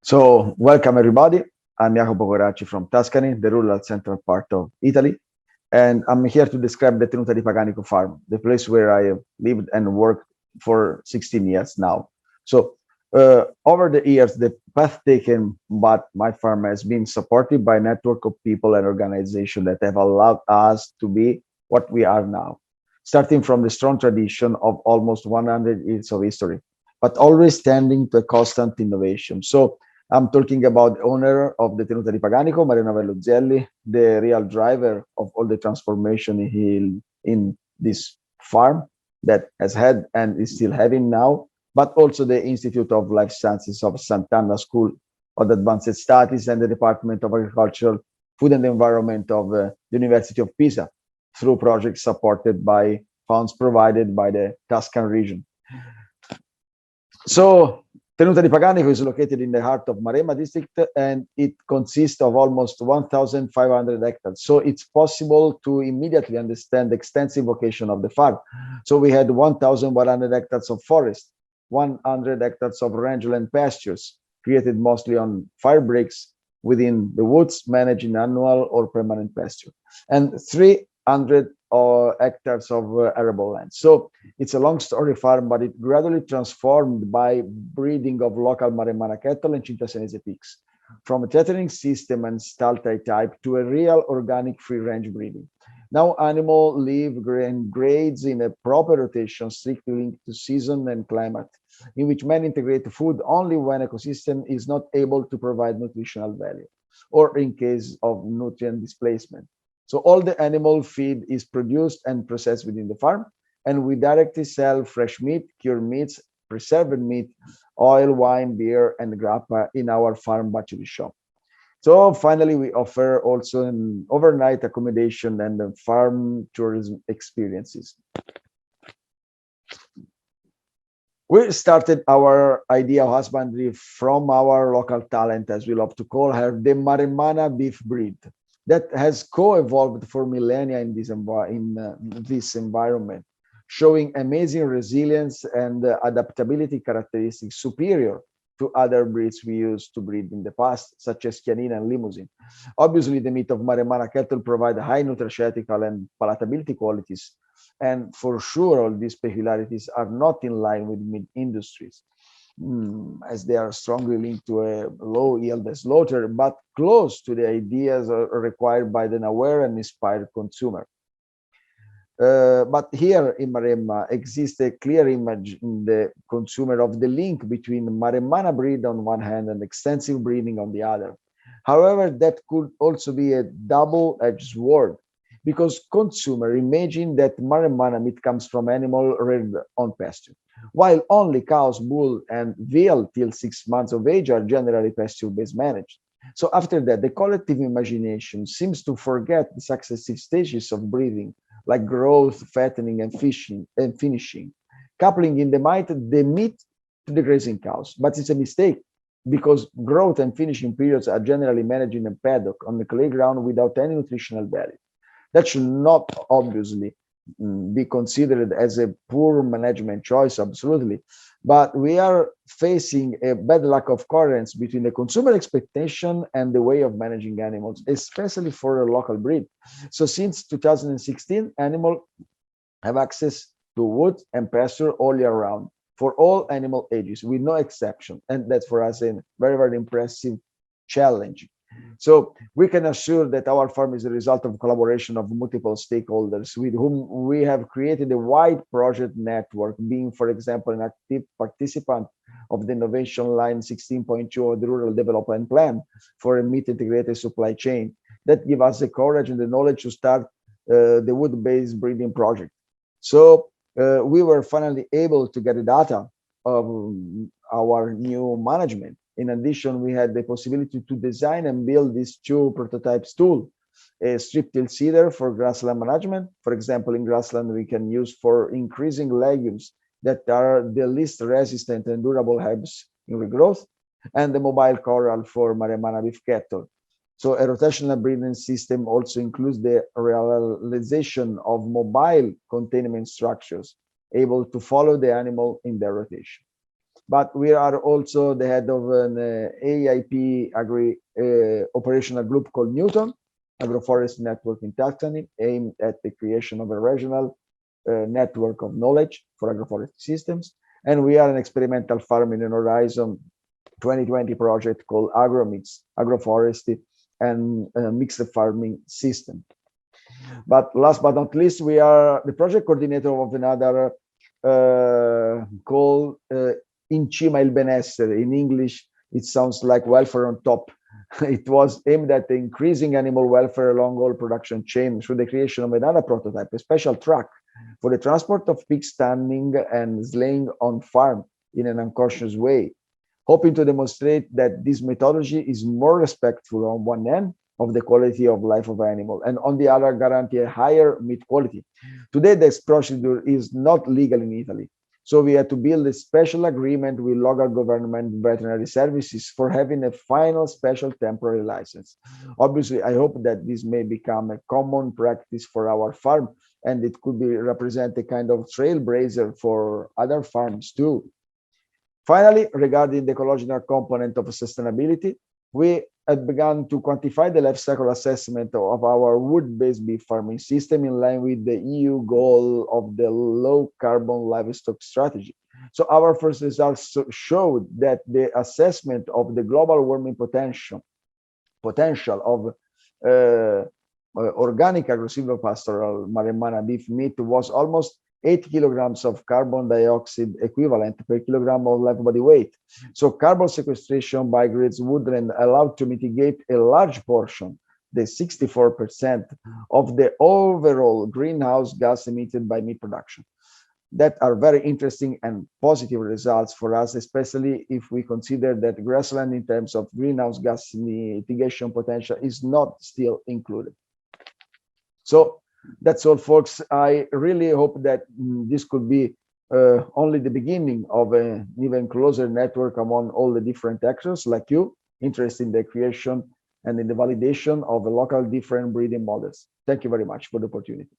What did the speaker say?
So, welcome everybody. I'm Jacopo Gorraci from Tuscany, the rural central part of Italy, and I'm here to describe the Tenuta di Paganico farm, the place where I have lived and worked for 16 years now. So, over the years, the path taken by my farm has been supported by a network of people and organizations that have allowed us to be what we are now, starting from the strong tradition of almost 100 years of history, but always standing to a constant innovation. So, I'm talking about the owner of the Tenuta di Paganico, Mario Novello Zelli, the real driver of all the transformation in this farm that has had and is still having now, but also the Institute of Life Sciences of Sant'Anna School of Advanced Studies and the Department of Agriculture, Food and Environment of the University of Pisa through projects supported by funds provided by the Tuscan region. So Tenuta di Paganico is located in the heart of Maremma district and it consists of almost 1,500 hectares. So it's possible to immediately understand the extensive vocation of the farm. So we had 1,100 hectares of forest, 100 hectares of rangeland pastures created mostly on fire breaks within the woods, managing annual or permanent pasture, and 300 hectares of arable land. So it's a long story farm, but it gradually transformed by breeding of local Maremmana cattle and Cintasenese pigs, from a tethering system and stall-tie type to a real organic free-range breeding. Now animals live and grades in a proper rotation strictly linked to season and climate, in which men integrate food only when ecosystem is not able to provide nutritional value, or in case of nutrient displacement. So all the animal feed is produced and processed within the farm, and we directly sell fresh meat, cured meats, preserved meat, oil, wine, beer, and grappa in our farm butchery shop. So finally, we offer also an overnight accommodation and farm tourism experiences. We started our idea of husbandry from our local talent, as we love to call her, the Maremmana beef breed that has co-evolved for millennia in this environment, showing amazing resilience and adaptability characteristics superior to other breeds we used to breed in the past, such as Chianina and Limousin. Obviously, the meat of Maremmana cattle provide high nutraceutical and palatability qualities, and for sure, all these peculiarities are not in line with meat industries, as they are strongly linked to a low yield slaughter, but close to the ideas required by an aware and inspired consumer. But here in Maremma exists a clear image in the consumer of the link between Maremmana breed on one hand and extensive breeding on the other. However, that could also be a double-edged sword, because consumer imagine that Maremmana meat comes from animal reared on pasture, while only cows, bull, and veal till 6 months of age are generally pasture-based managed. So after that, the collective imagination seems to forget the successive stages of breeding, like growth, fattening, and finishing, coupling in the mind the meat to the grazing cows. But it's a mistake, because growth and finishing periods are generally managed in a paddock on the clay ground without any nutritional value. That should not obviously be considered as a poor management choice, absolutely. But we are facing a bad lack of coherence between the consumer expectation and the way of managing animals, especially for a local breed. So since 2016, animals have access to wood and pasture all year round for all animal ages, with no exception. And that's for us a very, very impressive challenge. So we can assure that our farm is a result of collaboration of multiple stakeholders with whom we have created a wide project network, being, for example, an active participant of the Innovation Line 16.2 of the Rural Development Plan for a meat integrated supply chain. That give us the courage and the knowledge to start the wood-based breeding project. So we were finally able to get the data of our new management. In addition, we had the possibility to design and build these two prototypes tool, a strip till seeder for grassland management. For example, in grassland, we can use for increasing legumes that are the least resistant and durable herbs in regrowth, and the mobile corral for Maremmana beef cattle. So a rotational breeding system also includes the realization of mobile containment structures able to follow the animal in their rotation. but we are also the head of an EIP-AGRI operational group called Newton, agroforest network in Tuscany, aimed at the creation of a regional network of knowledge for agroforest systems. And we are an experimental farm in an Horizon 2020 project called AgroMix, agroforestry and mixed farming system. But last but not least, we are the project coordinator of another called In Cima il Benessere. In English, it sounds like welfare on top. It was aimed at increasing animal welfare along all production chain through the creation of another prototype, a special truck for the transport of pigs standing and slaying on farm in an unconscious way, hoping to demonstrate that this methodology is more respectful on one end of the quality of life of animal, and on the other guarantee a higher meat quality. Today, this procedure is not legal in Italy, so we had to build a special agreement with local government veterinary services for having a final special temporary license. Obviously, I hope that this may become a common practice for our farm, and it could be represent a kind of trailblazer for other farms too. Finally, regarding the ecological component of sustainability, we had begun to quantify the life cycle assessment of our wood-based beef farming system in line with the EU goal of the low-carbon livestock strategy. So our first results showed that the assessment of the global warming potential of organic agro-silvopastoral Maremmana beef meat was almost 8 kilograms of carbon dioxide equivalent per kilogram of live body weight. So carbon sequestration by grids would then allow to mitigate a large portion, the 64% of the overall greenhouse gas emitted by meat production. That are very interesting and positive results for us, especially if we consider that grassland in terms of greenhouse gas mitigation potential is not still included. So that's all, folks. I really hope that this could be only the beginning of an even closer network among all the different actors like you, interested in the creation and in the validation of the local different breeding models. Thank you very much for the opportunity.